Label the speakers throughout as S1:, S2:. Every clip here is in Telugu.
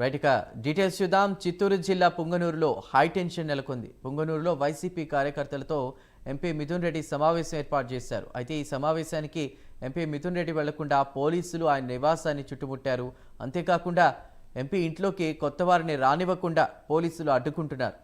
S1: రైట్ ఇక డీటెయిల్స్ చూద్దాం. చిత్తూరు జిల్లా పుంగనూరులో హై టెన్షన్ నెలకొంది. పుంగనూరులో వైసీపీ కార్యకర్తలతో ఎంపీ మిథున్ రెడ్డి సమావేశం ఏర్పాటు చేశారు. అయితే ఈ సమావేశానికి ఎంపీ మిథున్ రెడ్డి వెళ్లకుండా పోలీసులు ఆయన నివాసాన్ని చుట్టుముట్టారు. అంతేకాకుండా ఎంపీ ఇంట్లోకి కొత్త వారిని రానివ్వకుండా పోలీసులు అడ్డుకుంటున్నారు.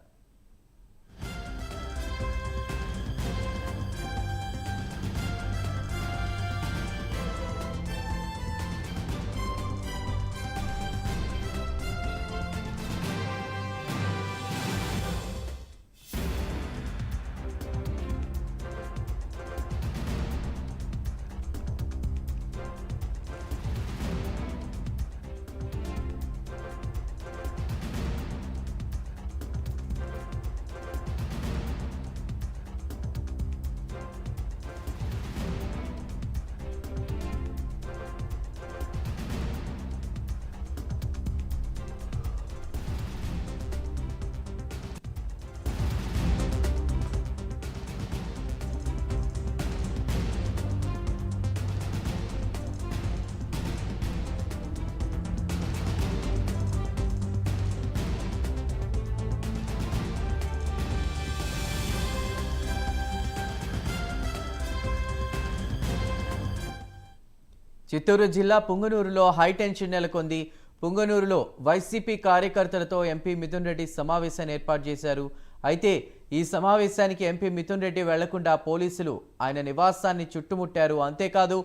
S1: చిత్తూరు జిల్లా పుంగనూరులో హై టెన్షన్ నెలకొంది. పుంగనూరులో వైసీపీ కార్యకర్తలతో ఎంపీ మిథున్ రెడ్డి సమావేశాన్ని ఏర్పాటు చేశారు. అయితే ఈ సమావేశానికి ఎంపీ మిథున్ రెడ్డి వెళ్లకుండా పోలీసులు ఆయన నివాసాన్ని చుట్టుముట్టారు. అంతేకాదు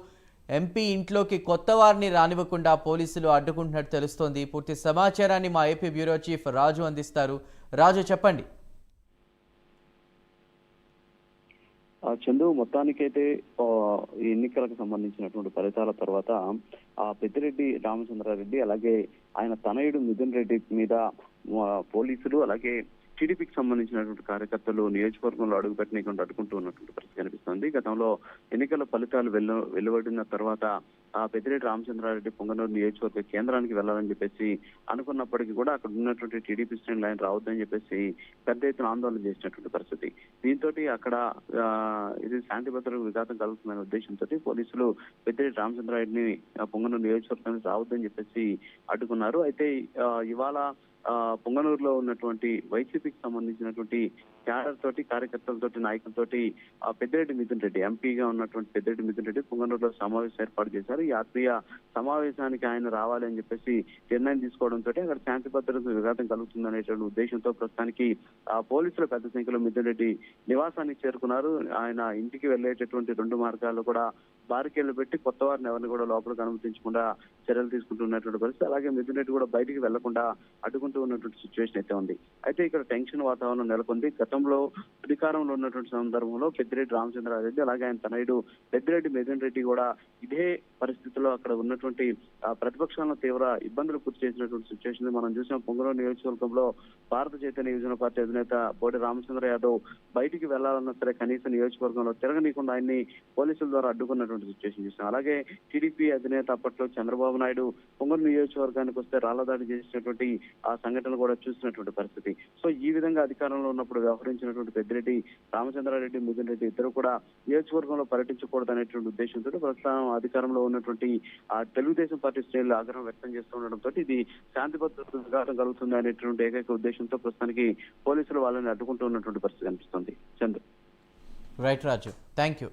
S1: ఎంపీ ఇంట్లోకి కొత్త వారిని రానివ్వకుండా పోలీసులు అడ్డుకుంటున్నట్టు తెలుస్తోంది. పూర్తి సమాచారాన్ని మా ఏపీ బ్యూరో చీఫ్ రాజు అందిస్తారు. రాజు, చెప్పండి.
S2: చందు, మొత్తానికైతే ఎన్నికలకు సంబంధించినటువంటి ఫలితాల తర్వాత పెద్దిరెడ్డి రామచంద్రారెడ్డి అలాగే ఆయన తనయుడు మిథున్ రెడ్డి మీద పోలీసులు అలాగే టీడీపీకి సంబంధించినటువంటి కార్యకర్తలు నియోజకవర్గంలో అడుగుపెట్టనీయకుండా అడ్డుకుంటూ ఉన్నటువంటి పరిస్థితి కనిపిస్తోంది. గతంలో ఎన్నికల ఫలితాలు వెలువడిన తర్వాత పెద్దిరెడ్డి రామచంద్రారెడ్డి పుంగనూరు నియోజకవర్గ కేంద్రానికి వెళ్లాలని చెప్పేసి అనుకున్నప్పటికీ కూడా అక్కడ ఉన్నటువంటి టీడీపీ శ్రేణులు ఆయన రావద్దని చెప్పేసి పెద్ద ఎత్తున ఆందోళన చేసినటువంటి పరిస్థితి. దీంతో అక్కడ ఇది శాంతి భద్రతలకు విఘాతం కలుగుతుందనే ఉద్దేశంతో పోలీసులు పెద్దిరెడ్డి రామచంద్రారెడ్డిని పుంగనూరు నియోజకవర్గానికి రావద్దని చెప్పేసి అడ్డుకున్నారు. అయితే ఇవాళ పుంగనూరులో ఉన్నటువంటి వైసీపీకి సంబంధించినటువంటి క్యాడర్ తోటి కార్యకర్తలతోటి నాయకులతోటి పెద్దిరెడ్డి మిథున్ రెడ్డి ఎంపీగా ఉన్నటువంటి పెద్దిరెడ్డి మిథున్ రెడ్డి పుంగనూరులో సమావేశం ఏర్పాటు చేశారు. ఈ ఆత్మీయ సమావేశానికి ఆయన రావాలి అని చెప్పేసి నిర్ణయం తీసుకోవడంతో అక్కడ శాంతి భద్రతకు విఘాతం కలుగుతుందనేటువంటి ఉద్దేశంతో ప్రస్తుతానికి పోలీసులు పెద్ద సంఖ్యలో మిథున్ రెడ్డి నివాసానికి చేరుకున్నారు. ఆయన ఇంటికి వెళ్లేటటువంటి 2 మార్గాల్లో కూడా బారికేళ్లు పెట్టి కొత్త వారిని ఎవరిని కూడా లోపలికి అనుమతించకుండా చర్యలు తీసుకుంటున్నటువంటి పరిస్థితి. అలాగే మిథున్ రెడ్డి కూడా బయటికి వెళ్లకుండా అడ్డుకుంటూ ఉన్నటువంటి సిచ్యువేషన్ అయితే ఉంది. అయితే ఇక్కడ టెన్షన్ వాతావరణం నెలకొంది. గతంలో అధికారంలో ఉన్నటువంటి సందర్భంలో పెద్దిరెడ్డి రామచంద్రారెడ్డి అలాగే ఆయన తనయుడు పెద్దిరెడ్డి మిథున్ రెడ్డి కూడా ఇదే పరిస్థితుల్లో అక్కడ ఉన్నటువంటి ప్రతిపక్షాలను తీవ్ర ఇబ్బందులు గురి చేసినటువంటి సిచ్యువేషన్ మనం చూసిన పొంగనూరు నియోజకవర్గంలో భారత చైతన్య యువజన పార్టీ అధినేత బోడి రామచంద్ర యాదవ్ బయటికి వెళ్లాలన్నా సరే కనీసం నియోజకవర్గంలో తిరగనీయకుండా ఆయన్ని పోలీసుల ద్వారా అడ్డుకున్నటువంటి సిచ్యువేషన్ చూసాం. అలాగే టీడీపీ అధినేత అప్పట్లో చంద్రబాబు నాయుడు పొంగనూరు నియోజకవర్గానికి వస్తే రాళ్లదాడి చేసినటువంటి ఆ సంఘటనలు కూడా చూసినటువంటి పరిస్థితి. సో ఈ విధంగా అధికారంలో ఉన్నప్పుడు వ్యవహరించినటువంటి పెద్దిరెడ్డి రామచంద్రారెడ్డి మిథున్ రెడ్డి ఇద్దరు కూడా నియోజకవర్గంలో పర్యటించకూడదు అనేటువంటి ఉద్దేశంతో ప్రస్తుతం అధికారంలో ఉన్నటువంటి తెలుగుదేశం పార్టీ శ్రేణులు ఆగ్రహం వ్యక్తం చేస్తుండటంతో ఇది శాంతి భద్రతకు విఘాతం కలుగుతుంది అనేటువంటి ఏకైక ఉద్దేశంతో ప్రస్తుతానికి పోలీసులు వాళ్ళని అడ్డుకుంటూ ఉన్నటువంటి పరిస్థితి కనిపిస్తుంది. Chandra.
S1: Right Raju, thank you.